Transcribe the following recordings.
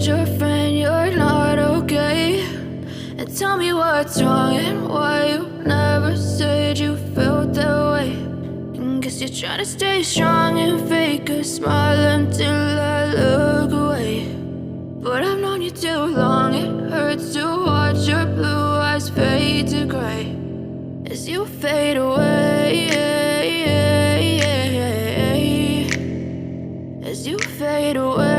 told your friend you're not okay? And tell me what's wrong and why you never said you felt that way. And guess you're trying to stay strong and fake a smile until I look away. But I've known you too long, it hurts to watch your blue eyes fade to gray as you fade away, as you fade away.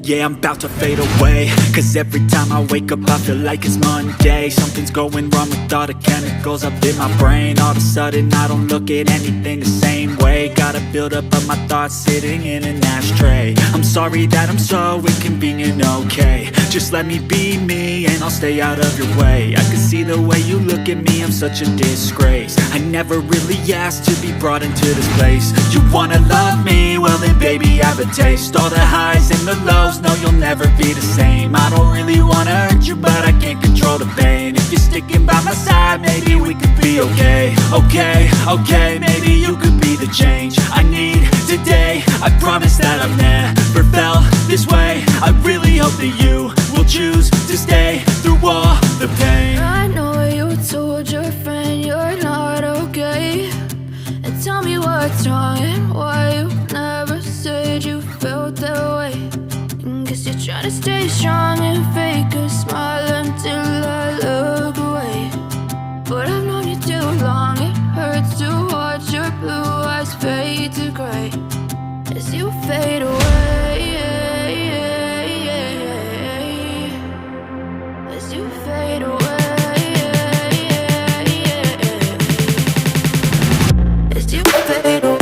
Yeah, I'm about to fade away, cause every time I wake up I feel like it's Monday. Something's going wrong with all the chemicals up in my brain. All of a sudden I don't look at anything the same way. Got a buildup of my thoughts sitting in an ashtray. I'm sorry that I'm so inconvenient, okay? Just let me be me and I'll stay out of your way. I can see the way you look at me, I'm such a disgrace. I never really asked to be brought into this place. You wanna love me? Well then baby have a taste. All the highs and the lows, no you'll never be the same. I don't really wanna hurt you but I can't control the pain. If you're sticking by my side maybe we could be okay. Okay, maybe you could be the change I need today. I promise that I've never felt this way. I really hope that you will choose to stay through all the pain. I know you told your friend you're not okay. And tell me what's wrong and why you never said you felt that way. And guess you're trying to stay strong and fake a smile until I look away. But I've known you too long, it hurts to watch your blue eyes fade to gray as you fade away, as you fade away, as you fade away.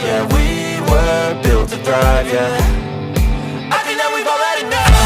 Yeah, we were built to thrive, yeah. I think that we've all had enough.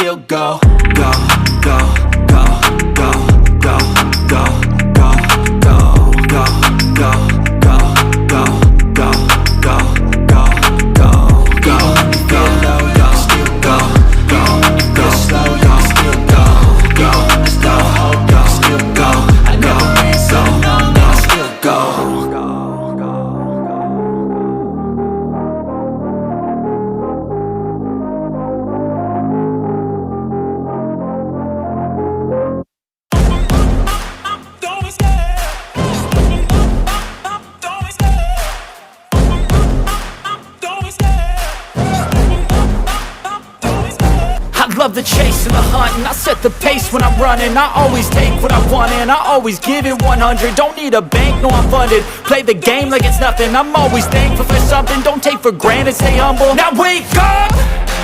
the pace when I'm running. I always take what I want and I always give it 100. Don't need a bank, no I'm funded. Play the game like it's nothing. I'm always thankful for something. Don't take for granted, stay humble. Now wake up!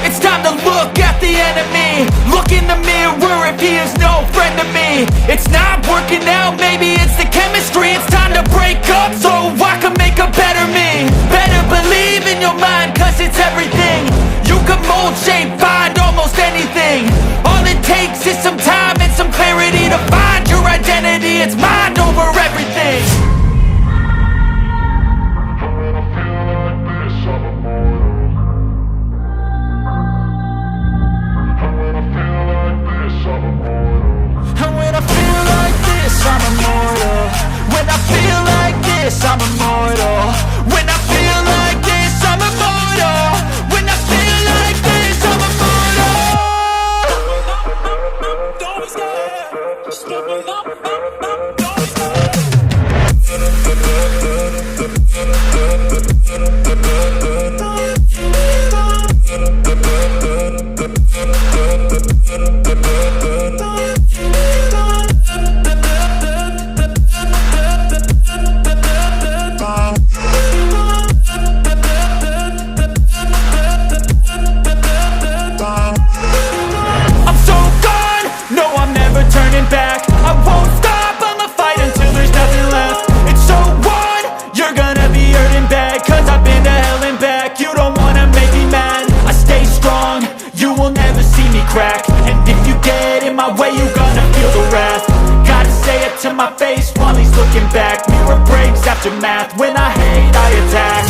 It's time to look at the enemy. Look in the mirror if he is no friend to me. It's not working out, maybe it's the chemistry. It's time to break up so I can make a better me. Better believe in your mind, cause it's everything. You can mold, shape, find almost anything. All it takes is some time and some clarity to find your identity. It's mind over everything. I'm immortal. When I feel like this, I'm immortal. When I feel like this, I'm immortal. When I feel like this, I'm immortal. Don't be scared. Just level up. Don't be scared. Back. I won't stop, I'ma fight until there's nothing left. It's so on, you're gonna be hurting bad, cause I've been to hell and back. You don't wanna make me mad, I stay strong, you will never see me crack. And if you get in my way, you're gonna feel the wrath. Gotta say it to my face while he's looking back. Mirror breaks after math, when I hate I attack.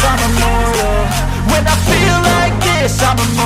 I'm immortal. When I feel like this, I'm immortal.